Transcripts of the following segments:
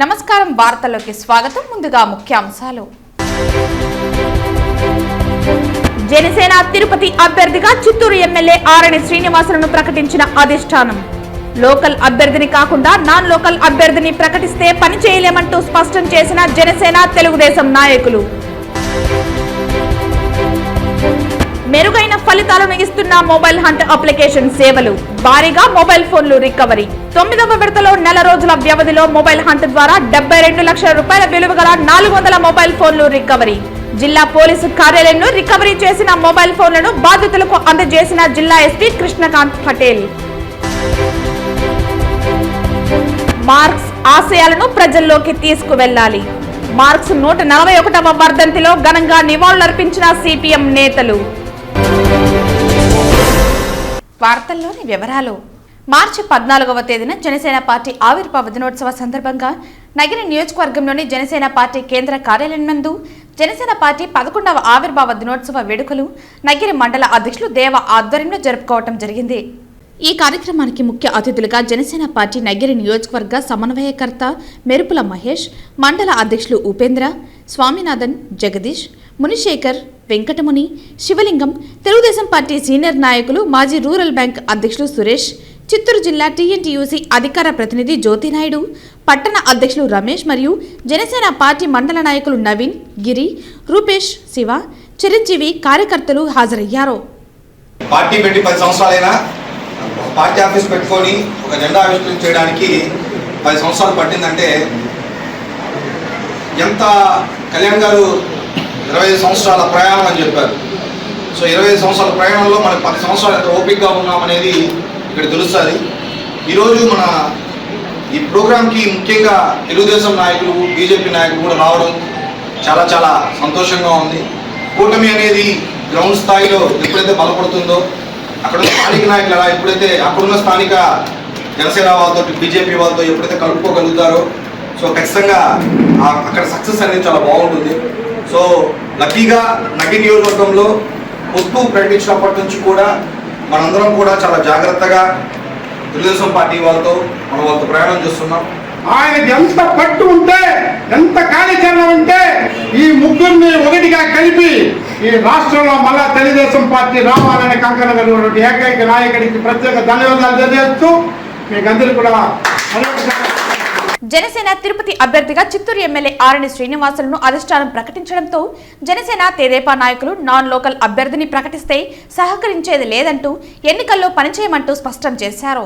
నమస్కారం వార్తల్లోకి స్వాగతం. ముందుగా ముఖ్యాంశాలు. జనసేన తిరుపతి అభ్యర్థిగా చిత్తూరు ఎమ్మెల్యే ఆరణి శ్రీనివాసులను ప్రకటించిన అధిష్టానం. లోకల్ అభ్యర్థిని కాకుండా నాన్ లోకల్ అభ్యర్థిని ప్రకటిస్తే పని చేయలేమంటూ స్పష్టం చేసిన జనసేన తెలుగుదేశం నాయకులు. మెరుగైన ఫలితాలను ఇస్తున్న మొబైల్ హంట్ అప్లికేషన్ సేవలు. భారీగా మొబైల్ ఫోన్లు రికవరీ. 9వ విడతలో నెల రోజుల వ్యవధిలో మొబైల్ హంట్ ద్వారా 72 లక్షల రూపాయల విలువ గల 400 మొబైల్ ఫోన్లు రికవరీ. జిల్లా పోలీసు కార్యాలయంలో రికవరీ చేసిన మొబైల్ ఫోన్లను బాధితులకు అందజేసిన జిల్లా ఎస్పీ కృష్ణకాంత్ పటేల్. మార్క్స్ ఆశయాలను ప్రజల్లోకి తీసుకువెళ్లాలి. మార్క్స్ 141వ వర్ధంతిలో ఘనంగా నివాళులర్పించిన సిపిఎం నేతలు. వార్తల్లోని వివరాలు. మార్చి 14వ తేదీన జనసేన పార్టీ ఆవిర్భావ దినోత్సవ సందర్భంగా నగిరి నియోజకవర్గంలోని జనసేన పార్టీ కేంద్ర కార్యాలయం నందు జనసేన పార్టీ 11వ ఆవిర్భావ దినోత్సవ వేడుకలు నగిరి మండల అధ్యక్షులు దేవ ఆధ్వర్యంలో జరుపుకోవడం జరిగింది. ఈ కార్యక్రమానికి ముఖ్య అతిథులుగా జనసేన పార్టీ నగిరి నియోజకవర్గ సమన్వయకర్త మెరుపుల మహేష్, మండల అధ్యక్షులు ఉపేంద్ర, స్వామినాథన్, జగదీష్, మునిశేఖర్, వెంకటముని, శివలింగం, తెలుగుదేశం పార్టీ సీనియర్ నాయకులు, మాజీ రూరల్ బ్యాంక్ అధ్యక్షులు సురేష్, చిత్తూరు జిల్లా టీఎన్టీయూసీ అధికార ప్రతినిధి జ్యోతినాయుడు, పట్టణ అధ్యక్షులు రమేష్ మరియు జనసేన పార్టీ మండల నాయకులు నవీన్, గిరి, రూపేష్, శివ, చిరంజీవి కార్యకర్తలు హాజరయ్యారు. పార్టీ పెట్టి 10 సంవత్సరాలైనా పార్టీ ఆఫీస్ పెట్టుకొని ఒక జెండా ఆవిష్కరణ చేయడానికి 10 సంవత్సరాలు పట్టిందంటే ఎంత కళ్యాణ్ గారు 25 సంవత్సరాల ప్రయాణం అని చెప్పారు. సో 25 సంవత్సరాల ప్రయాణంలో మనకు 10 సంవత్సరాలు ఎంత ఓపికగా ఉన్నామనేది ఇక్కడ తెలుస్తుంది. ఈరోజు మన ఈ ప్రోగ్రాంకి ముఖ్యంగా తెలుగుదేశం నాయకులు, బీజేపీ నాయకులు కూడా రావడం చాలా చాలా సంతోషంగా ఉంది. కూటమి అనేది గ్రౌండ్ స్థాయిలో ఎప్పుడైతే బలపడుతుందో అక్కడ స్థానిక నాయకులు అలా ఎప్పుడైతే అక్కడున్న స్థానిక జనసేన వాళ్ళతో బీజేపీ వాళ్ళతో ఎప్పుడైతే కలుపుకోగలుగుతారో సో ఖచ్చితంగా అక్కడ సక్సెస్ అనేది చాలా బాగుంటుంది. సో లక్కీగా నగిరి నియోజకవర్గంలో పొత్తు ప్రకటించినప్పటి నుంచి కూడా మనందరం కూడా చాలా జాగ్రత్తగా తెలుగుదేశం పార్టీ వాళ్ళతో ప్రయాణం చేస్తున్నాం. ఆయనకి ఎంత పట్టు ఉంటే, ఎంత కార్యాచరణ ఉంటే ఈ ముగ్గురిని ఒకటిగా కలిపి ఈ రాష్ట్రంలో మళ్ళా తెలుగుదేశం పార్టీ రావాలని కంకణ కలిగినటువంటి ఏకైక నాయకుడికి ప్రత్యేక ధన్యవాదాలు తెలియజేస్తూ మీకు అందరూ కూడా జనసేన తిరుపతి అభ్యర్థిగా చిత్తూరు ఎమ్మెల్యే ఆరణి శ్రీనివాసులను అధిష్టానం ప్రకటించడంతో జనసేన తెదేపా నాయకులు నాన్ లోకల్ అభ్యర్థిని ప్రకటిస్తే సహకరించేది లేదంటూ ఎన్నికల్లో పనిచేయమంటూ స్పష్టం చేశారు.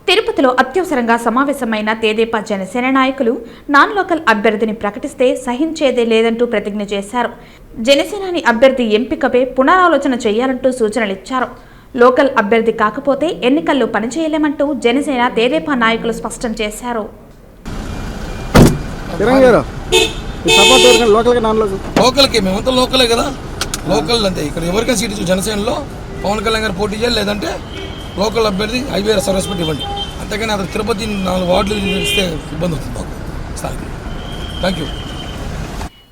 తిరుపతిలో అత్యవసరంగా సమావేశమైన తెదేపా జనసేన నాయకులు నాన్ లోకల్ అభ్యర్థిని ప్రకటిస్తే సహించేదే లేదంటూ ప్రతిజ్ఞ చేశారు. జనసేనాని అభ్యర్థి ఎంపికపై పునరాలోచన చేయాలంటూ సూచనలిచ్చారు. లోకల్ అభ్యర్థి కాకపోతే ఎన్నికల్లో పనిచేయలేమంటూ జనసేన తెదేపా నాయకులు స్పష్టం చేశారు. లోకల్కి మేమంతా లోకలే కదా, లోకల్ అంతే. ఇక్కడ ఎవరికైనా సీట్ జనసేనలో పవన్ కళ్యాణ్ గారు పోటీ చేయాలి, లేదంటే లోకల్ అభ్యర్థి హైవే సర్వీస్ పెట్టి ఇవ్వండి. అంతేగాని అతను తిరుపతి 4 వార్డులు ఇస్తే ఇబ్బంది అవుతుంది మాకు. Thank you.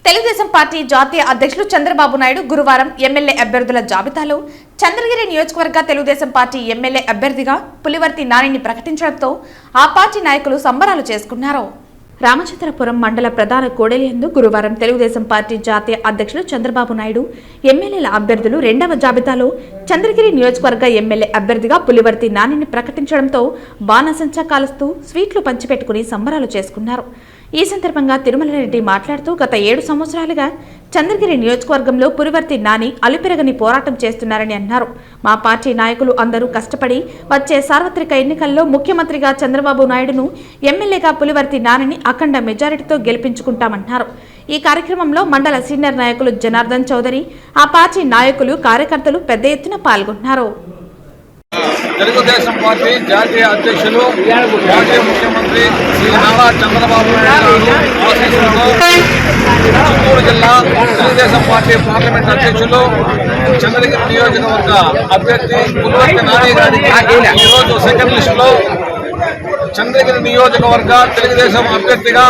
తెలుగుదేశం పార్టీ జాతీయ అధ్యక్షులు చంద్రబాబు నాయుడు గురువారం ఎమ్మెల్యే అభ్యర్థుల జాబితాలో చంద్రగిరి నియోజకవర్గ తెలుగుదేశం పార్టీ ఎమ్మెల్యే అభ్యర్థిగా పులివర్తి నానిని ప్రకటించడంతో ఆ పార్టీ నాయకులు సంబరాలు చేసుకున్నారు. రామచంద్రపురం మండల ప్రధాన కోడెలియందు గురువారం తెలుగుదేశం పార్టీ జాతీయ అధ్యక్షులు చంద్రబాబు నాయుడు ఎమ్మెల్యేల అభ్యర్థులు 2వ జాబితాలో చంద్రగిరి నియోజకవర్గ ఎమ్మెల్యే అభ్యర్థిగా పులివర్తి నానిని ప్రకటించడంతో బాణసంచా కాలుస్తూ స్వీట్లు పంచిపెట్టుకుని సంబరాలు చేసుకున్నారు. ఈ సందర్భంగా తిరుమలరెడ్డి మాట్లాడుతూ గత 7 సంవత్సరాలుగా చంద్రగిరి నియోజకవర్గంలో పులివర్తి నాని అలుపెరగని పోరాటం చేస్తున్నారని అన్నారు. మా పార్టీ నాయకులు అందరూ కష్టపడి వచ్చే సార్వత్రిక ఎన్నికల్లో ముఖ్యమంత్రిగా చంద్రబాబు నాయుడును, ఎమ్మెల్యేగా పులివర్తి నానిని అఖండ మెజారిటీతో గెలిపించుకుంటామన్నారు. ఈ కార్యక్రమంలో మండల సీనియర్ నాయకులు జనార్దన్ చౌదరి, ఆ పార్టీ నాయకులు, కార్యకర్తలు పెద్ద ఎత్తున పాల్గొన్నారు. తెలుగుదేశం పార్టీ జాతీయ అధ్యక్షులు, మాజీ ముఖ్యమంత్రి శ్రీ నారా చంద్రబాబు నాయుడు గారు ఆశీస్సులతో చిత్తూరు జిల్లా తెలుగుదేశం పార్టీ పార్లమెంట్ అధ్యక్షులు, చంద్రగిరి నియోజకవర్గ అభ్యర్థి పులివర్తి నాని గారికి ఈరోజు సెకండ్ లిస్టులో చంద్రగిరి నియోజకవర్గ తెలుగుదేశం అభ్యర్థిగా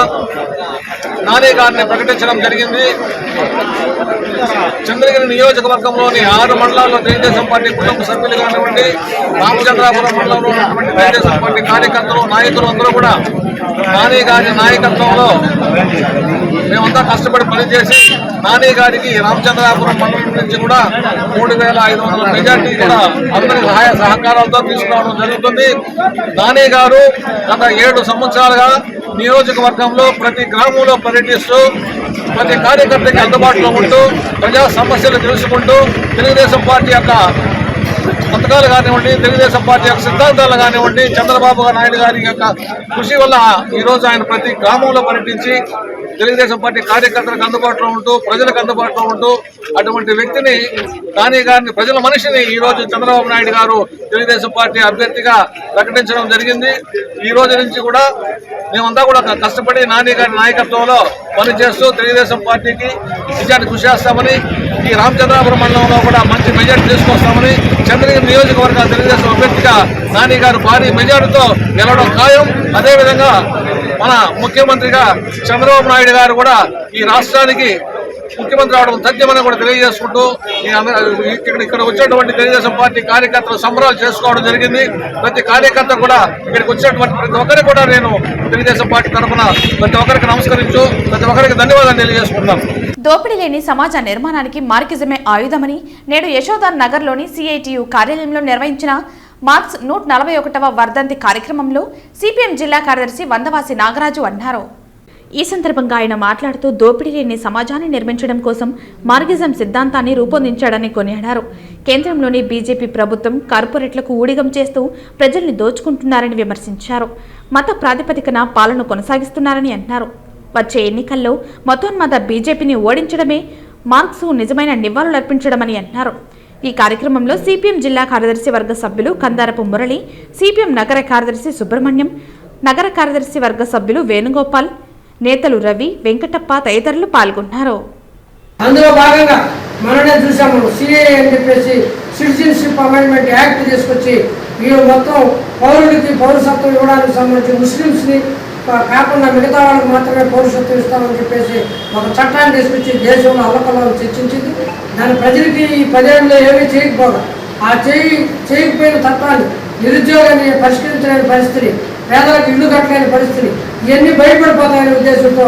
నాని గారిని ప్రకటించడం జరిగింది. చంద్రగిరి నియోజకవర్గంలోని 6 మండలాల్లో తెలుగుదేశం పార్టీ కుటుంబ సభ్యులు కానివ్వండి, రామచంద్రాపురం మండలంలో ఉన్నటువంటి తెలుగుదేశం పార్టీ కార్యకర్తలు, నాయకులు అందరూ కూడా నాని గారి నాయకత్వంలో మేమంతా కష్టపడి పనిచేసి నాని గారికి రామచంద్రాపురం మండలం నుంచి కూడా 3,500 మెజార్టీ కూడా అందరి సహాయ సహకారాలతో తీసుకురావడం జరుగుతుంది. నాని గారు గత 7 సంవత్సరాలుగా నియోజకవర్గంలో ప్రతి గ్రామంలో పర్యటిస్తూ ప్రతి కార్యకర్తకి అందుబాటులో ఉంటూ ప్రజా సమస్యలు తెలుసుకుంటూ తెలుగుదేశం పార్టీ యొక్క పథకాలు కానివ్వండి, తెలుగుదేశం పార్టీ యొక్క సిద్ధాంతాలు కానివ్వండి, చంద్రబాబు నాయుడు గారి యొక్క కృషి వల్ల ఈరోజు ఆయన ప్రతి గ్రామంలో పర్యటించి తెలుగుదేశం పార్టీ కార్యకర్తలకు అందుబాటులో ఉంటూ ప్రజలకు అందుబాటులో ఉంటూ అటువంటి వ్యక్తిని నాని గారిని ప్రజల మనిషిని ఈరోజు చంద్రబాబు నాయుడు గారు తెలుగుదేశం పార్టీ అభ్యర్థిగా ప్రకటించడం జరిగింది. ఈ రోజు నుంచి కూడా మేమంతా కూడా కష్టపడి నాని గారి నాయకత్వంలో పనిచేస్తూ తెలుగుదేశం పార్టీకి విజయాన్ని కృషి చేస్తామని, ఈ రామచంద్రాపురం మండలంలో కూడా మంచి మెజార్టీ తీసుకొస్తామని, చంద్రగిరి నియోజకవర్గ తెలుగుదేశం అభ్యర్థిగా నాని గారు భారీ మెజార్టీతో గెలవడం ఖాయం. అదేవిధంగా మన ముఖ్యమంత్రిగా చంద్రబాబు నాయుడు గారు కూడా ఈ రాష్ట్రానికి ముఖ్యమంత్రి అవడం తథ్యమని కూడా తెలియజేసుకుంటూ ఇక్కడ వచ్చినటువంటి తెలుగుదేశం పార్టీ కార్యకర్తలు సంబరాలు చేసుకోవడం జరిగింది. ప్రతి కార్యకర్త కూడా ఇక్కడికి వచ్చినటువంటి ప్రతి ఒక్కరికి కూడా నేను తెలుగుదేశం పార్టీ తరఫున ప్రతి ఒక్కరికి నమస్కరించు ప్రతి ఒక్కరికి ధన్యవాదాలు తెలియజేసుకుంటున్నాను. దోపిడీ లేని సమాజ నిర్మాణానికి మార్కిజమే ఆయుధమని నేడు యశోదాన్ నగర్లోని సిఐటియు కార్యాలయంలో నిర్వహించిన మార్క్స్ 141వ వర్ధంతి కార్యక్రమంలో సిపిఎం జిల్లా కార్యదర్శి వందవాసి నాగరాజు అన్నారు. ఈ సందర్భంగా ఆయన మాట్లాడుతూ దోపిడీ లేని సమాజాన్ని నిర్మించడం కోసం మార్కిజం సిద్ధాంతాన్ని రూపొందించాడని కొనియాడారు. కేంద్రంలోని బీజేపీ ప్రభుత్వం కార్పొరేట్లకు ఊడిగం చేస్తూ ప్రజల్ని దోచుకుంటున్నారని విమర్శించారు. మత ప్రాతిపదికన పాలన కొనసాగిస్తున్నారని అన్నారు. వచ్చే ఎన్నికల్లో మతోన్మద బీజేపీని ఓడించడమే మార్క్స్ నిజమైన నివాళులర్పించడమని అన్నారు. ఈ కార్యక్రమంలో సిపిఎం జిల్లా కార్యదర్శి వర్గ సభ్యులు కందారపు మురళి, సిపిఎం నగర కార్యదర్శి సుబ్రహ్మణ్యం, నగర కార్యదర్శి వర్గ సభ్యులు వేణుగోపాల్, నేతలు రవి, వెంకటప్ప తదితరులు పాల్గొన్నారు. అందులో భాగంగా మననే చూసాము సిఏఏ అని చెప్పేసి సిటిజన్షిప్ అమెండ్మెంట్ యాక్ట్ తీసుకొచ్చి ఈ మొత్తం పౌరుడికి పౌరసత్వం ఇవ్వడానికి సంబంధించి ముస్లిమ్స్ని కాకుండా మిగతా వాళ్ళకి మాత్రమే పౌరసత్వం ఇస్తామని చెప్పేసి ఒక చట్టాన్ని తీసుకొచ్చి దేశంలో అల్లకల్లాలు చర్చించింది. దాని ప్రజలకి ఈ 10 ఏళ్ళలో ఏమీ చేయకపోగా ఆ చేయకపోయిన చట్టాన్ని నిరుద్యోగాన్ని పరిష్కరించలేని పరిస్థితి, పేదలకు ఇల్లు కట్టలేని పరిస్థితి, ఇవన్నీ బయటపడిపోతాయనే ఉద్దేశంతో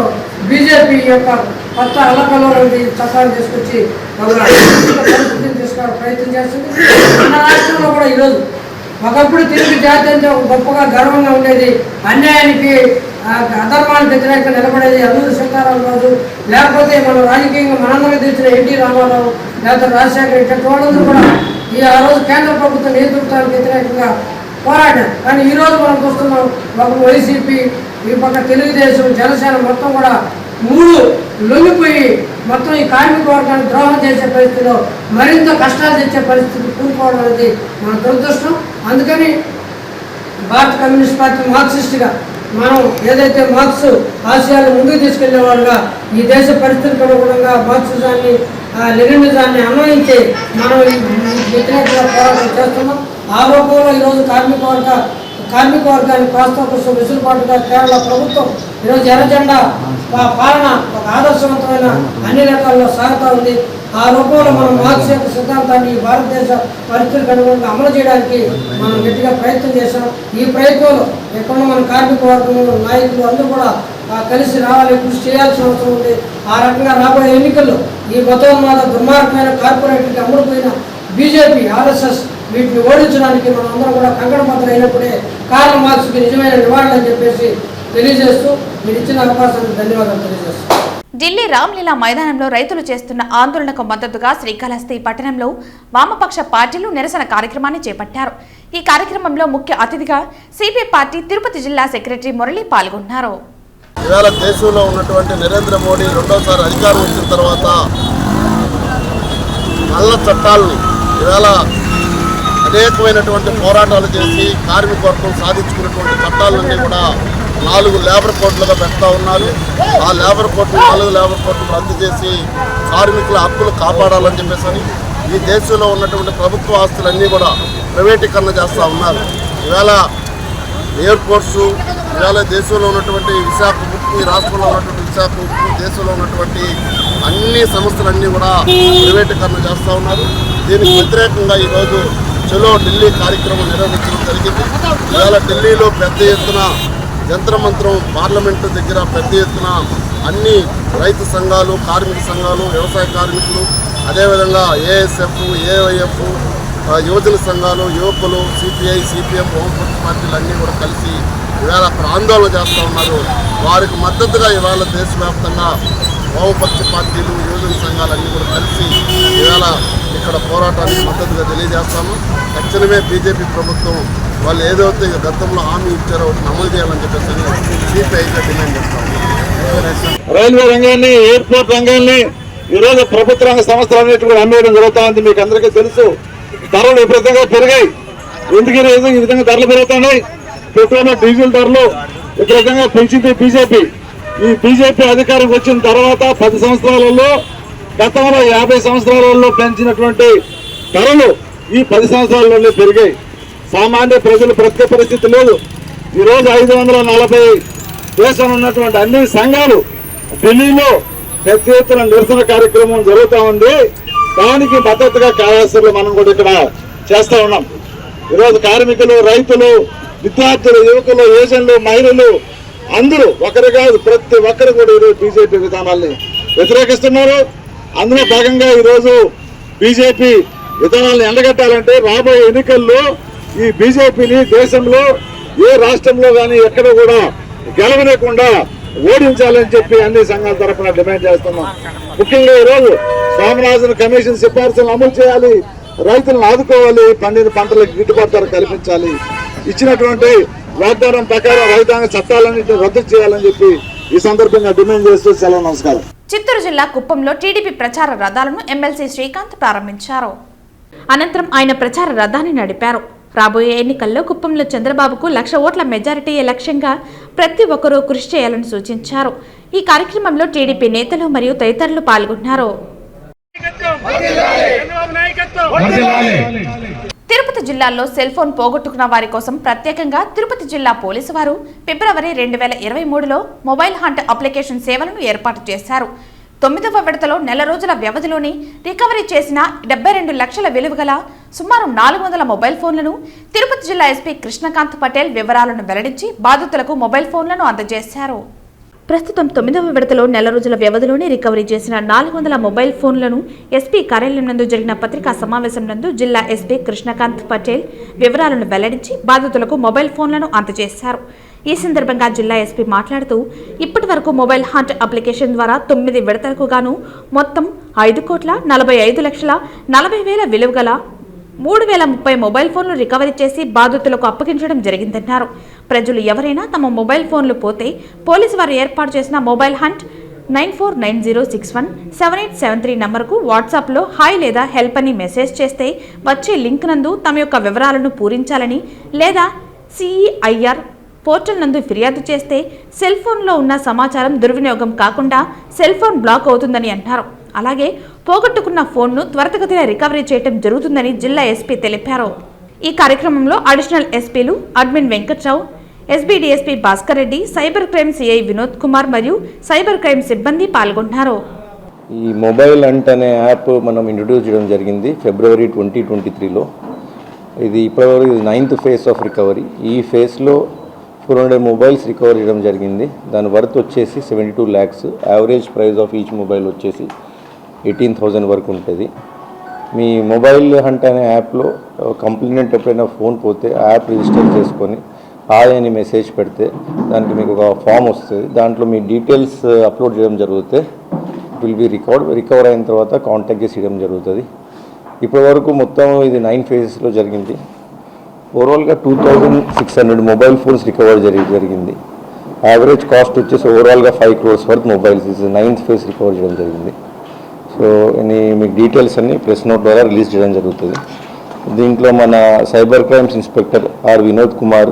బీజేపీ యొక్క కొత్త అల్లకల్లోని చట్టాన్ని తీసుకొచ్చి పరిస్థితిని తీసుకోవడం ప్రయత్నం చేస్తుంది. మన రాష్ట్రంలో కూడా ఈరోజు ఒకప్పుడు తెలుగు జాతి అంటే గొప్పగా గర్వంగా ఉండేది, అన్యాయానికి అధర్మానికి వ్యతిరేకంగా నిలబడేది అల్లూరి సీతారామరాజు, లేకపోతే మనం రాజకీయంగా మనందరికీ తెలిసిన ఎన్టీ రామారావు, లేకపోతే రాజశేఖర ఇట్లాంటి వాళ్ళందరూ కూడా ఆ రోజు కేంద్ర ప్రభుత్వ నేతృత్వానికి వ్యతిరేకంగా పోరాడారు. కానీ ఈరోజు మనం చూస్తున్నాం ఒక వైసీపీ, ఈ పక్క తెలుగుదేశం, జనసేన మొత్తం కూడా 3 లొంగిపోయి మొత్తం ఈ కార్మిక వర్గాన్ని ద్రోహం చేసే పరిస్థితిలో మరింత కష్టాలు తెచ్చే పరిస్థితి కూరుకోవడం అనేది మన దురదృష్టం. అందుకని భారత కమ్యూనిస్ట్ పార్టీ మార్క్సిస్ట్గా మనం ఏదైతే మార్క్స్ ఆశయాలు ముందుకు తీసుకెళ్లే వాళ్ళుగా ఈ దేశ పరిస్థితులకు అనుగుణంగా మార్క్సిజాన్ని లెనినిజాన్ని అన్వయించి మనం వ్యతిరేకంగా పోరాటం చేస్తున్నాం. ఆ రూపంలో ఈరోజు కార్మిక వర్గాన్ని ప్రోత్సాహం కోసం వెసులుబాటుగా కేరళ ప్రభుత్వం ఈరోజు ఎర్రజెండా పాలన ఒక ఆదర్శవంతమైన అన్ని రకాల్లో సాగుతూ ఉంది. ఆ రూపంలో మనం మార్క్స్ యొక్క సిద్ధాంతాన్ని భారతదేశ పరిస్థితులకు అనుగుణంగా అమలు చేయడానికి మనం గట్టిగా ప్రయత్నం చేశాం. ఈ ప్రయత్నంలో ఎక్కడో మన కార్మిక వర్గంలో నాయకులు అందరూ కూడా కలిసి రావాలి, కృషి చేయాల్సిన అవసరం ఉంది. ఆ రకంగా రాబోయే ఎన్నికల్లో ఈ మతోన్మాద దుర్మార్గమైన కార్పొరేట్కి అమ్ముడుపోయిన బీజేపీ, ఆర్ఎస్ఎస్ వీటిని ఓడించడానికి మనం అందరం కూడా కంకణబద్ధం అయినప్పుడే కార్ల్ మార్క్స్కి నిజమైన నివాళులు అని చెప్పేసి తెలియజేస్తూ మీరు ఇచ్చిన అవకాశానికి ధన్యవాదాలు తెలియజేస్తాం. ఢిల్లీ రామ్లీలా మైదానంలో రైతులు చేస్తున్న ఆందోళనకు మద్దతుగా శ్రీకాళహస్తి పట్టణంలో వామపక్ష పార్టీలు నిరసన కార్యక్రమాన్ని చేపట్టారు. ఈ కార్యక్రమంలో ముఖ్య అతిథిగా సిపిఐ పార్టీ తిరుపతి జిల్లా సెక్రటరీ మురళి పాల్గొన్నారు. ఇవాళ దేశంలో ఉన్నటువంటి నరేంద్ర మోడీ రెండోసారి అధికారం వచ్చిన తర్వాత నల్ల చట్టాలని ఇవాళ అనేకమైనటువంటి పోరాటాలు చేసి కార్మిక వర్గం సాధించుకున్నటువంటి చట్టాలన్నీ కూడా 4 లేబర్ కోడ్లుగా పెడతా ఉన్నారు. ఆ లేబర్ కోడ్లు 4 లేబర్ కోడ్లు రద్దు చేసి కార్మికుల హక్కులు కాపాడాలని చెప్పేసి ఈ దేశంలో ఉన్నటువంటి ప్రభుత్వ ఆస్తులన్నీ కూడా ప్రైవేటీకరణ చేస్తూ ఉన్నారు. ఇవాళ ఎయిర్పోర్ట్సు, ఇవాళ దేశంలో ఉన్నటువంటి విశాఖ రాష్ట్రంలో ఉన్నటువంటి శాఖ ఉక్కు, దేశంలో ఉన్నటువంటి అన్ని సంస్థలన్నీ కూడా ప్రైవేటీకరణ చేస్తూ ఉన్నారు. దీనికి వ్యతిరేకంగా ఈరోజు చలో ఢిల్లీ కార్యక్రమం నిర్వహించడం జరిగింది. ఇవాళ ఢిల్లీలో పెద్ద ఎత్తున యంత్రమంత్రం పార్లమెంటు దగ్గర పెద్ద ఎత్తున అన్ని రైతు సంఘాలు, కార్మిక సంఘాలు, వ్యవసాయ కార్మికులు, అదేవిధంగా ఏఎస్ఎఫ్, ఏవైఎఫ్, యువజన సంఘాలు, యువకులు, సిపిఐ, సిపిఎం, వామపక్ష పార్టీలు అన్నీ కూడా కలిసి ఇవాళ అక్కడ ఆందోళన చేస్తూ ఉన్నారు. వారికి మద్దతుగా ఇవాళ దేశవ్యాప్తంగా వామపక్ష పార్టీలు, యువజన సంఘాలు అన్నీ కూడా కలిసి ఇవాళ ఇక్కడ పోరాటానికి మద్దతుగా తెలియజేస్తాము. తక్షణమే బీజేపీ ప్రభుత్వం వాళ్ళు ఏదైతే గతంలో హామీ ఇచ్చారో అమలు చేయాలని చెప్పేసి సిపిఐగా డిమాండ్ చేస్తాము. రైల్వే రంగాన్ని, ఎయిర్పోర్ట్ రంగాన్ని ఈరోజు ప్రభుత్వ రంగ సంస్థలన్నిటి కూడా అమ్మేయడం జరుగుతూ ఉంది. మీకు అందరికీ తెలుసు, ధరలు విపరీతంగా పెరిగాయి. ఎందుకు ఈ విధంగా ధరలు పెరుగుతున్నాయి? పెట్రోల్, డీజిల్ ధరలు విపరీతంగా పెంచింది బీజేపీ. ఈ బీజేపీ అధికారం వచ్చిన తర్వాత 10 సంవత్సరాలలో, గతంలో 50 సంవత్సరాలలో పెంచినటువంటి ధరలు ఈ 10 సంవత్సరాలలో పెరిగాయి. సామాన్య ప్రజలు బ్రతికే పరిస్థితి లేదు. ఈరోజు 540 దేశంలో ఉన్నటువంటి అన్ని సంఘాలు ఢిల్లీలో పెద్ద ఎత్తున నిరసన కార్యక్రమం జరుగుతూ ఉంది. దానికి మద్దతుగా కార్యదర్శులు మనం కూడా ఇక్కడ చేస్తూ ఉన్నాం. ఈరోజు కార్మికులు, రైతులు, విద్యార్థులు, యువకులు, యువజనులు, మహిళలు అందరూ ఒకరు కాదు ప్రతి ఒక్కరు కూడా ఈరోజు బీజేపీ విధానాల్ని వ్యతిరేకిస్తున్నారు. అందులో భాగంగా ఈరోజు బీజేపీ విధానాలను ఎండగట్టాలంటే రాబోయే ఎన్నికల్లో ఈ బీజేపీని దేశంలో ఏ రాష్ట్రంలో కానీ ఎక్కడ కూడా గెలవలేకుండా ఓడించాలని చెప్పి అన్ని సంఘాల తరఫున డిమాండ్ చేస్తున్నాం. ముఖ్యంగా ఈరోజు స్వామినాథన్ కమిషన్ సిఫార్సులను అమలు చేయాలి, రైతులను ఆదుకోవాలి, పండిన పంటలకు గిట్టుబాటు ధర కల్పించాలి, ఇచ్చినటువంటి వాగ్దానం ప్రకారం రైతాంగ చట్టాలన్నింటినీ రద్దు చేయాలని చెప్పి ఈ సందర్భంగా డిమాండ్ చేస్తూ సెలవు. నమస్కారం. చిత్తూరు జిల్లా కుప్పంలో టీడీపీ ప్రచార రథాలను ఎమ్మెల్సీ శ్రీకాంత్ ప్రారంభించారు. అనంతరం ఆయన ప్రచార రథాన్ని నడిపారు. రాబోయే ఎన్నికల్లో కుప్పంలో చంద్రబాబుకు 1,00,000 ఓట్ల మెజారిటీయే లక్ష్యంగా ప్రతి ఒక్కరూ కృషి చేయాలని సూచించారు. ఈ కార్యక్రమంలో టీడీపీ నేతలు మరియు తదితరులు పాల్గొన్నారు. తిరుపతి జిల్లాలో సెల్ ఫోన్ పోగొట్టుకున్న వారి కోసం ప్రత్యేకంగా తిరుపతి జిల్లా పోలీసు వారు ఫిబ్రవరి 2023లో మొబైల్ హంట్ అప్లికేషన్ సేవలను ఏర్పాటు చేశారు. 9వ విడతలో నెల రోజుల వ్యవధిలోని రికవరీ చేసిన 72 లక్షల విలువ గల సుమారు 400 మొబైల్ ఫోన్లను తిరుపతి జిల్లా ఎస్పీ కృష్ణకాంత్ పటేల్ వివరాలను వెల్లడించి బాధితులకు మొబైల్ ఫోన్లను అందజేశారు. ప్రస్తుతం 9వ విడతలో నెల రోజుల వ్యవధిలోనే రికవరీ చేసిన 400 మొబైల్ ఫోన్లను ఎస్పీ కార్యాలయం నందు జరిగిన పత్రికా సమావేశం నందు జిల్లా ఎస్పీ కృష్ణకాంత్ పటేల్ వివరాలను వెల్లడించి బాధితులకు మొబైల్ ఫోన్లను అందజేశారు. ఈ సందర్భంగా జిల్లా ఎస్పీ మాట్లాడుతూ ఇప్పటి వరకు మొబైల్ హంట్ అప్లికేషన్ ద్వారా 9 విడతలకు గాను మొత్తం 5,45,40,000 విలువ గల 3,030 మొబైల్ ఫోన్లు రికవరీ చేసి బాధితులకు అప్పగించడం జరిగిందన్నారు. ప్రజలు ఎవరైనా తమ మొబైల్ ఫోన్లు పోతే పోలీసు వారు ఏర్పాటు చేసిన మొబైల్ హంట్ 9490617873 నంబర్కు వాట్సాప్లో హాయ్ లేదా హెల్ప్ అని మెసేజ్ చేస్తే వచ్చే లింక్ నందు తమ యొక్క వివరాలను పూరించాలని, లేదా సిఈఐఆర్ పోర్టల్ నందు ఫిర్యాదు చేస్తే సెల్ ఫోన్లో ఉన్న సమాచారం దుర్వినియోగం కాకుండా సెల్ ఫోన్ బ్లాక్ అవుతుందని అన్నారు. అలాగే పోగొట్టుకున్న ఫోన్ను త్వరితగతిన రికవరీ చేయడం జరుగుతుందని జిల్లా ఎస్పీ తెలిపారు. ఈ కార్యక్రమంలో అడిషనల్ ఎస్పీలు admin Venkatrao, SB DSP Bhaskar Reddy, cyber crime CI Vinod Kumar మరియు సైబర్ క్రైమ్ సిబ్బంది పాల్గొన్నారు. ఈ మొబైల్ హంట్ అనే యాప్ మనం ఇంట్రడ్యూస్ చేయడం జరిగింది ఫిబ్రవరి 2023లో. ఇది ఇప్పటివరకు 9th ఫేజ్ ఆఫ్ రికవరీ. ఈ ఫేజ్లో 400 మొబైల్స్ రికవర్ చేయడం జరిగింది. దాని వర్త్ వచ్చేసి 72 lakhs. Average price of each mobile వచ్చేసి 18,000 వరకు ఉంటుంది. మీ మొబైల్ హంట్ అనే యాప్లో కంప్లైంట్ ఎప్పుడైనా ఫోన్ పోతే యాప్ రిజిస్టర్ చేసుకొని హాయ్ అని మెసేజ్ పెడితే దానికి మీకు ఒక ఫామ్ వస్తుంది. దాంట్లో మీ డీటెయిల్స్ అప్లోడ్ చేయడం జరిగితే ఇట్ విల్ బి రికవర్ అయిన తర్వాత కాంటాక్ట్ చేసి ఇవ్వడం జరుగుతుంది. ఇప్పటి వరకు మొత్తం ఇది 9 phases జరిగింది. ఓవరాల్గా 2,600 మొబైల్ ఫోన్స్ రికవర్ జరిగింది. యావరేజ్ కాస్ట్ వచ్చేసి ఓవరాల్గా 5 crores worth mobiles 9th phase recover చేయడం జరిగింది. సో మీకు డీటెయిల్స్ అన్ని ప్రెస్ నోట్ ద్వారా రిలీజ్ చేయడం జరుగుతుంది. దీంట్లో మన cyber crimes inspector R Vinod Kumar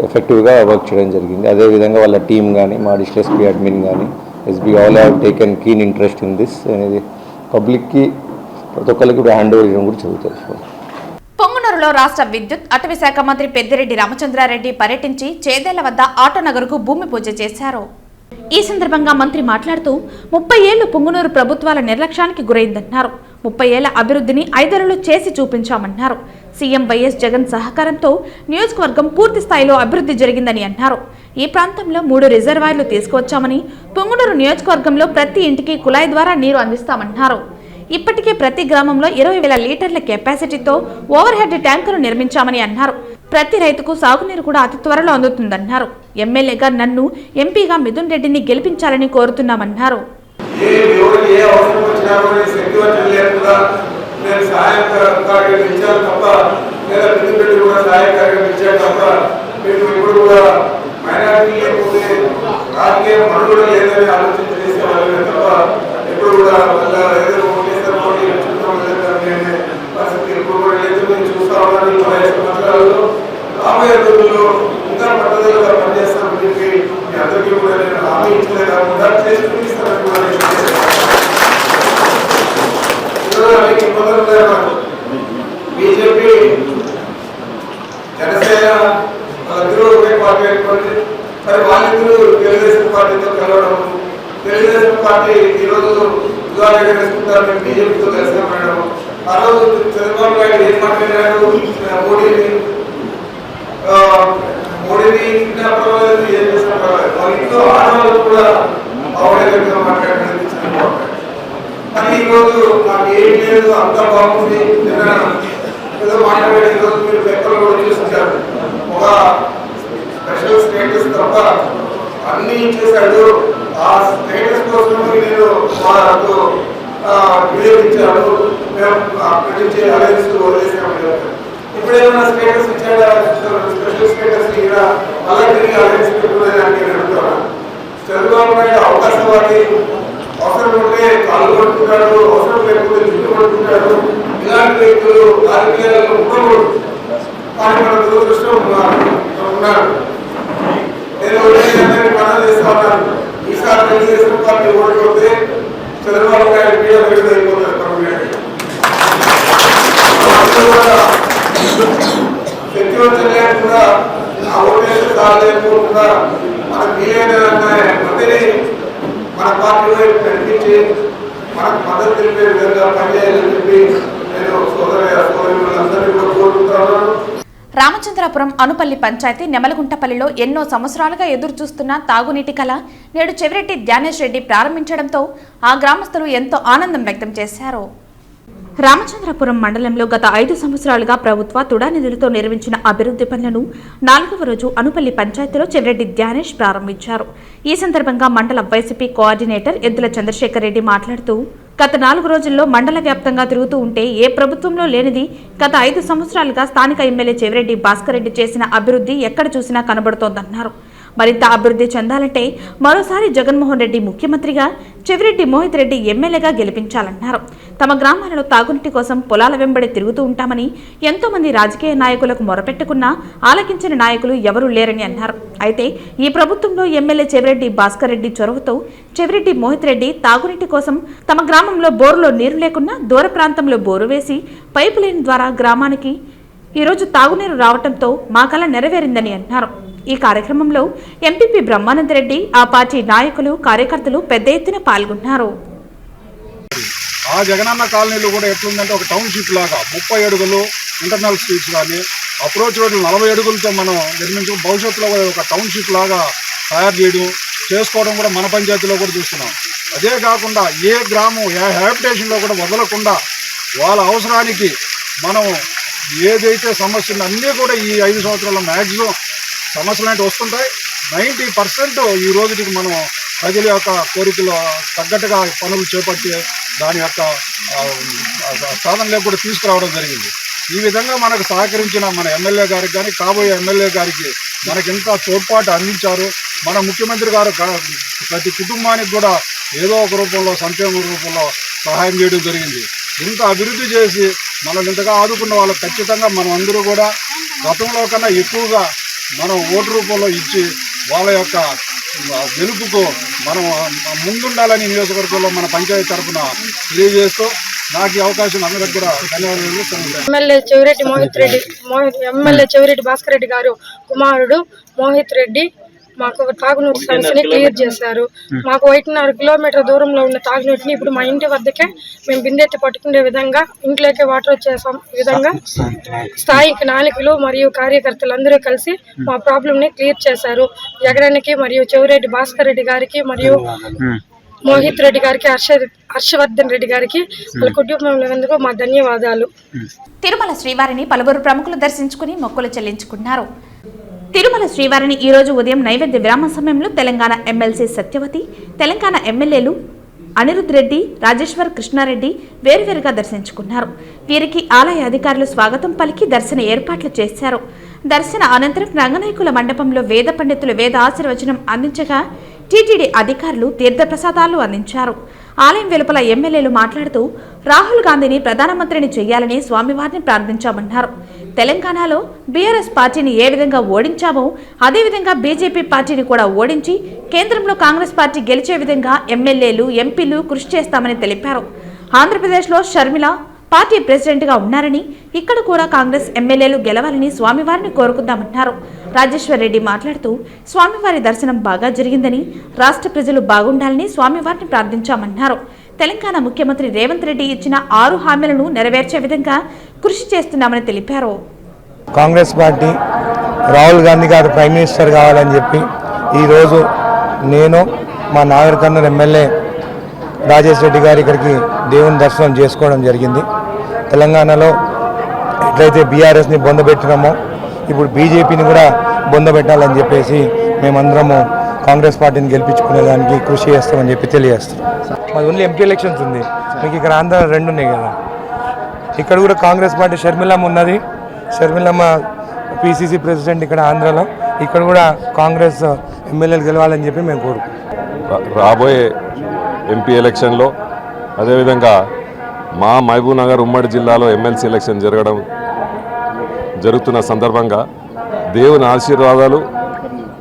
ఎఫెక్టివ్గా వర్క్ చేయడం జరిగింది. అదేవిధంగా వాళ్ళ టీం కానీ మా డిస్ట్రిక్ట్ ఎస్పీ అడ్మిన్ కానీ SB all have taken keen interest in this అనేది పబ్లిక్కి ప్రతి ఒక్కరికి హ్యాండ్ ఓవర్ చేయడం కూడా జరుగుతుంది. పొంగునూరులో రాష్ట్ర విద్యుత్ అటవీ శాఖ మంత్రి పెద్దిరెడ్డి రామచంద్రారెడ్డి పర్యటించి చేదేళ్ల వద్ద ఆటోనగర్కు భూమి పూజ చేశారు. ఈ సందర్భంగా మంత్రి మాట్లాడుతూ 30 ఏళ్లు పొంగునూరు ప్రభుత్వాల నిర్లక్ష్యానికి గురైందన్నారు. 30 ఏళ్ల అభివృద్ధిని 5 ఏళ్లలో చేసి చూపించామన్నారు. సీఎం వైఎస్ జగన్ సహకారంతో నియోజకవర్గం పూర్తి స్థాయిలో అభివృద్ధి జరిగిందని అన్నారు. ఈ ప్రాంతంలో 3 రిజర్వాయర్లు తీసుకువచ్చామని, పొంగునూరు నియోజకవర్గంలో ప్రతి ఇంటికి కుళాయి ద్వారా నీరు అందిస్తామన్నారు. ఇప్పటికే ప్రతి గ్రామంలో 20,000 లీటర్ల కెపాసిటీతో ఓవర్ హెడ్ ట్యాంకులు నిర్మించామని అన్నారు. ప్రతి రైతుకు సాగునీరు కూడా అతి త్వరలో అందుతుందన్నారు. ఎమ్మెల్యేగా నన్ను, ఎంపీగా మిథున్ రెడ్డిని గెలిపించాలని కోరుతున్నామన్నారు. రాబోయే రోజుల్లో ఇంకా పట్టుదలగా పనిచేస్తామని చెప్పి మీ అందరికీ కూడా నేను హామీ ఇచ్చలే కాకుండా చేసి చూపిస్తానని కూడా బీజేపీ జనసేన వాళ్ళిద్దరూ ఒకే పార్టీ అనుకోండి. మరి వాళ్ళిద్దరూ తెలుగుదేశం పార్టీతో కలవడం, తెలుగుదేశం పార్టీ ఈరోజు ఉదాహరణ వేసుకుంటారని బీజేపీతో కలిసి మేడం. ఆ రోజు చంద్రబాబు నాయుడు ఏం మాట్లాడారు, మోడీని ఇంకా పర్వాలేదు, ఏం చేసినా పర్వాలేదు, వాళ్ళ ఇంట్లో ఆడవాళ్ళు కూడా అవైలబుల్గా మాట్లాడడానికి చంద్రబాబు. కానీ ఈరోజు నాకు ఏం లేదు, అంతా బాగుంది ఏదో మాట్లాడే. ఈరోజు మీరు పేపర్లు కూడా చూసించారు, ఒక స్పెషల్ స్టేటస్ తప్ప అన్ని ఇచ్చేసాడు. ఆ స్టేటస్ కోసం నేను మాకు వినియోగించాడు, మేము అక్కడి నుంచి అలయన్స్ వదిలేసాము. ఇప్పుడేమన్నా స్టేటస్ ఇచ్చాడా, స్పెషల్ స్టేటస్ ఇలా మళ్ళీ తిరిగి అలయన్స్ పెట్టుకునేదానికి నేను అడుగుతాను. చంద్రబాబు నాయుడు అవకాశవాది, అవసరం ఉంటే కాలు పట్టుకుంటాడు, అవసరం లేకపోతే జుట్టు పట్టుకుంటాడు. ఇలాంటి వ్యక్తులు రాజకీయాల్లో ఉండకూడదు. కానీ మన దురదృష్టం ఉన్నారు. నేను మనం చేస్తా ఉన్నాను, ఈసారి తెలుగుదేశం పార్టీ ఓడిపోతే చంద్రబాబు నాయుడు పీడ విడుదలైపోతారు. కూడా ఆ ఓటేసి సాగలేకపోకుండా మన మంత్రిని మన పార్టీ వైపు కనిపించి మనకు మద్దతు తెలిపే విధంగా పనిచేయాలని చెప్పి నేను సోదరులందరినీ కూడా కోరుకుంటున్నాను. రామచంద్రాపురం అనుపల్లి పంచాయతీ నెమలగుంటపల్లిలో ఎన్నో సంవత్సరాలుగా ఎదురుచూస్తున్న తాగునీటి కళ నేడు చెవిరెడ్డి ధ్యానేష్ రెడ్డి ప్రారంభించడంతో ఆ గ్రామస్తులు ఎంతో ఆనందం వ్యక్తం చేశారు. రామచంద్రాపురం మండలంలో గత 5 సంవత్సరాలుగా ప్రభుత్వ తుడా నిధులతో నిర్మించిన అభివృద్ధి పనులను 4వ రోజు అనుపల్లి పంచాయతీలో చెవిరెడ్డి ధ్యానేష్ ప్రారంభించారు. ఈ సందర్భంగా మండల వైసీపీ కోఆర్డినేటర్ ఎద్దుల చంద్రశేఖర్ రెడ్డి మాట్లాడుతూ, గత 4 రోజుల్లో మండల వ్యాప్తంగా తిరుగుతూ ఉంటే ఏ ప్రభుత్వంలో లేనిది గత 5 సంవత్సరాలుగా స్థానిక ఎమ్మెల్యే చెవిరెడ్డి భాస్కర్ రెడ్డి చేసిన అభివృద్ధి ఎక్కడ చూసినా కనబడుతోందన్నారు. మరింత అభివృద్ధి చెందాలంటే మరోసారి జగన్మోహన్ రెడ్డి ముఖ్యమంత్రిగా, చెవిరెడ్డి మోహిత్ రెడ్డి ఎమ్మెల్యేగా గెలిపించాలన్నారు. తమ గ్రామాలలో తాగునీటి కోసం పొలాల వెంబడి తిరుగుతూ ఉంటామని, ఎంతో మంది రాజకీయ నాయకులకు మొరపెట్టుకున్నా ఆలకించిన నాయకులు ఎవరూ లేరని అన్నారు. అయితే ఈ ప్రభుత్వంలో ఎమ్మెల్యే చెవిరెడ్డి భాస్కర్ రెడ్డి చొరవతో చెవిరెడ్డి మోహిత్ రెడ్డి తాగునీటి కోసం తమ గ్రామంలో బోరులో నీరు లేకున్నా దూర ప్రాంతంలో బోరు వేసి పైపు లైన్ ద్వారా గ్రామానికి ఈరోజు తాగునీరు రావడంతో మా కల నెరవేరిందని అన్నారు. ఈ కార్యక్రమంలో ఎంపీపీ బ్రహ్మానందరెడ్డి, ఆ పార్టీ నాయకులు, కార్యకర్తలు పెద్ద ఎత్తున పాల్గొన్నారు. ఆ జగనన్న కాలనీలు కూడా ఎట్లుందంటే ఒక టౌన్షిప్ లాగా 30 అడుగులు ఇంటర్నల్ స్ట్రీట్స్ కానీ అప్రోచ్ రోడ్లు 40 అడుగులతో మనం నిర్మించడం, భవిష్యత్తులో ఒక టౌన్షిప్ లాగా తయారు చేయడం చేసుకోవడం కూడా మన పంచాయతీలో కూడా చూస్తున్నాం. అదే కాకుండా ఏ గ్రామం హ్యాబిటేషన్లో కూడా వదలకుండా వాళ్ళ అవసరానికి మనం ఏదైతే సమస్యలు అన్నీ కూడా ఈ 5 సంవత్సరాల మ్యాక్సిమం సమస్యలు అంటే వస్తుంటాయి. 90% ఈ రోజుకి మనం ప్రజల యొక్క కోరికలు తగ్గట్టుగా పనులు చేపట్టి దాని యొక్క సాధనలోకి కూడా తీసుకురావడం జరిగింది. ఈ విధంగా మనకు సహకరించిన మన ఎమ్మెల్యే గారికి కానీ కాబోయే ఎమ్మెల్యే గారికి మనకి ఎంత తోడ్పాటు అందించారు. మన ముఖ్యమంత్రి గారు ప్రతి కుటుంబానికి కూడా ఏదో ఒక రూపంలో సంక్షేమ రూపంలో సహాయం చేయడం జరిగింది. ఇంత అభివృద్ధి చేసి మనల్ని ఇంతగా ఆదుకున్న వాళ్ళకి ఖచ్చితంగా మనం అందరూ కూడా గతంలో కన్నా ఎక్కువగా మనం ఓటు రూపంలో ఇచ్చి వాళ్ళ యొక్క గెలుపుకు మనం ముందుండాలని నియోజకవర్గంలో మన పంచాయతీ తరఫున తెలియజేస్తూ నాకు ఈ అవకాశం అందరి కూడా ధన్యవాదాలు. ఎమ్మెల్యే చెవిరెడ్డి భాస్కర్ రెడ్డి గారు కుమారుడు మోహిత్ రెడ్డి మాకు తాగునీటి సమస్యని క్లియర్ చేశారు. మాకు 1.5 కిలోమీటర్ దూరంలో ఉన్న తాగునీటిని ఇప్పుడు మా ఇంటి వద్దకే మేము బిందెత్తి పట్టుకునే విధంగా ఇంట్లోకే వాటర్ వచ్చేసాం విధంగా స్థానిక నాయకులు మరియు కార్యకర్తలందరూ కలిసి మా ప్రాబ్లం ని క్లియర్ చేశారు. జగడానికి మరియు చెవిరెడ్డి భాస్కర్ రెడ్డి గారికి మరియు మోహిత్ రెడ్డి గారికి హర్షవర్ధన్ రెడ్డి గారికి వాళ్ళ కుటుంబంలో మా ధన్యవాదాలు. తిరుమల శ్రీవారిని పలువురు ప్రముఖులు దర్శించుకుని మొక్కులు చెల్లించుకున్నారు. తిరుమల శ్రీవారిని ఈ రోజు ఉదయం నైవేద్య విరామ సమయంలో తెలంగాణ ఎమ్మెల్సీ సత్యవతి, తెలంగాణ ఎమ్మెల్యేలు అనిరుద్ రెడ్డి, రాజేశ్వర్ కృష్ణారెడ్డి వేరువేరుగా దర్శించుకున్నారు. వీరికి ఆలయ అధికారులు స్వాగతం పలికి దర్శన ఏర్పాట్లు చేశారు. దర్శన అనంతరం రంగనాయకుల మండపంలో వేద పండితులు వేద ఆశీర్వచనం అందించగా టీటీడీ అధికారులు తీర్థప్రసాదాలు అందించారు. ఆలయం వెలుపల ఎమ్మెల్యేలు మాట్లాడుతూ రాహుల్ గాంధీని ప్రధానమంత్రిని చేయాలని స్వామివారిని ప్రార్థించామన్నారు. తెలంగాణలో బీఆర్ఎస్ పార్టీని ఏ విధంగా ఓడించామో అదేవిధంగా బీజేపీ పార్టీని కూడా ఓడించి కేంద్రంలో కాంగ్రెస్ పార్టీ గెలిచే విధంగా ఎమ్మెల్యేలు, ఎంపీలు కృషి చేస్తామని తెలిపారు. ఆంధ్రప్రదేశ్లో షర్మిల పార్టీ ప్రెసిడెంట్గా ఉన్నారని ఇక్కడ కూడా కాంగ్రెస్ ఎమ్మెల్యేలు గెలవాలని స్వామివారిని కోరుకుందామన్నారు. రాజేశ్వర్ రెడ్డి మాట్లాడుతూ స్వామివారి దర్శనం బాగా జరిగిందని, రాష్ట్ర ప్రజలు బాగుండాలని స్వామివారిని ప్రార్థించామన్నారు. తెలంగాణ ముఖ్యమంత్రి రేవంత్ రెడ్డి ఇచ్చిన 6 హామీలను నెరవేర్చే విధంగా కృషి చేస్తున్నామని తెలిపారు. కాంగ్రెస్ పార్టీ రాహుల్ గాంధీ గారు ప్రైమ్ మినిస్టర్ కావాలని చెప్పి ఈరోజు నేను మా నాగర్ కర్నూలు ఎమ్మెల్యే రాజేష్ రెడ్డి గారు ఇక్కడికి దేవుని దర్శనం చేసుకోవడం జరిగింది. తెలంగాణలో ఎట్లయితే బీఆర్ఎస్ని బొందబెట్టినామో ఇప్పుడు బీజేపీని కూడా బొందబెట్టాలని చెప్పేసి మేమందరము కాంగ్రెస్ పార్టీని గెలిపించుకునేదానికి కృషి చేస్తామని చెప్పి తెలియజేస్తున్నాం. మాది ఓన్లీ ఎంపీ ఎలక్షన్స్ ఉంది, మీకు ఇక్కడ ఆంధ్ర 2 ఉన్నాయి కదా. ఇక్కడ కూడా కాంగ్రెస్ పార్టీ షర్మిలమ్మ ఉన్నది. షర్మిలమ్మ పిసిసి ప్రెసిడెంట్ ఇక్కడ ఆంధ్రలో. ఇక్కడ కూడా కాంగ్రెస్ ఎమ్మెల్యేలు గెలవాలని చెప్పి మేము కోరుకుంటున్నాం. రాబోయే ఎంపీ ఎలక్షన్లో అదేవిధంగా మా మహబూబ్ నగర్ ఉమ్మడి జిల్లాలో ఎమ్మెల్సీ ఎలక్షన్ జరుగుతున్న సందర్భంగా దేవుని ఆశీర్వాదాలు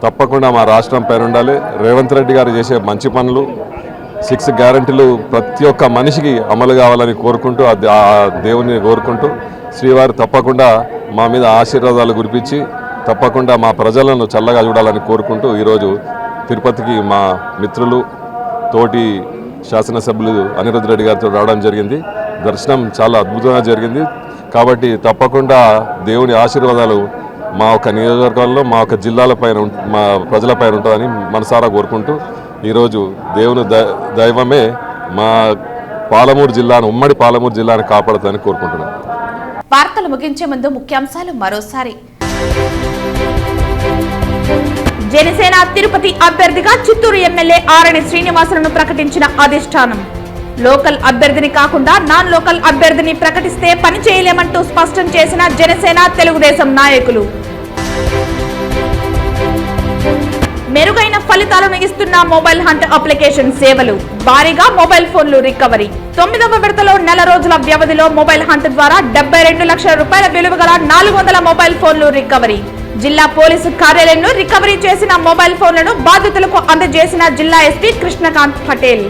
తప్పకుండా మా రాష్ట్రం పైన ఉండాలి. రేవంత్ రెడ్డి గారు చేసే మంచి పనులు 6 గ్యారంటీలు ప్రతి ఒక్క మనిషికి అమలు కావాలని కోరుకుంటూ ఆ దేవుని కోరుకుంటూ శ్రీవారు తప్పకుండా మా మీద ఆశీర్వాదాలు కురిపించి తప్పకుండా మా ప్రజలను చల్లగా చూడాలని కోరుకుంటూ ఈరోజు తిరుపతికి మా మిత్రులు తోటి శాసనసభ్యులు అనిరుద్ రెడ్డి గారితో రావడం జరిగింది. దర్శనం చాలా అద్భుతంగా జరిగింది. కాబట్టి తప్పకుండా దేవుని ఆశీర్వాదాలు మా ఒక నియోజకవర్గంలో మా ఒక జిల్లాల పైన మా ప్రజల పైన ఉంటుందని మనసారా కోరుకుంటూ ఈరోజు దేవుని దైవమే మా పాలమూరు జిల్లాను ఉమ్మడి పాలమూరు జిల్లాను కాపాడుతుందని కోరుకుంటున్నాను. వార్తలు ముగించే ముందు ముఖ్యాంశాలు మరోసారి. జనసేన తిరుపతి అభ్యర్థిగా చిత్తూరు ఎమ్మెల్యే ఆరణి శ్రీనివాసులను ప్రకటించిన అధిష్టానం. లోకల్ అభ్యర్థిని కాకుండా నాన్ లోకల్ అభ్యర్థిని ప్రకటిస్తే పని చేయలేమంటూ స్పష్టం చేసిన జనసేన తెలుగుదేశం నాయకులు. మెరుగైన ఫలితాలను ఇస్తున్న మొబైల్ హంట్ అప్లికేషన్ సేవలు. భారీగా మొబైల్ ఫోన్లు రికవరీ. 9వ విడతలో నెల రోజుల వ్యవధిలో మొబైల్ హంట్ ద్వారా 72 లక్షల రూపాయల విలువ గల 400 మొబైల్ ఫోన్లు రికవరీ. జిల్లా పోలీసు కార్యాలయంలో రికవరీ చేసిన మొబైల్ ఫోన్లను బాధితులకు అందజేసిన జిల్లా ఎస్పీ కృష్ణకాంత్ పటేల్.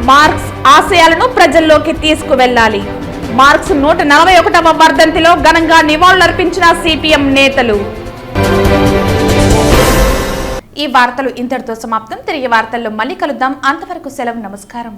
మార్క్స్ ఆశయాలను ప్రజల్లోకి తీసుకువెళ్లాలి. మార్క్స్ 141వ వర్ధంతిలో ఘనంగా నివాళులర్పించిన సిపిఎం నేతలు. ఈ వార్తలు ఇంతటితో సమాప్తం. తిరిగి వార్తల్లో మళ్ళీ కలుద్దాం. అంతవరకు సెలవు. నమస్కారం.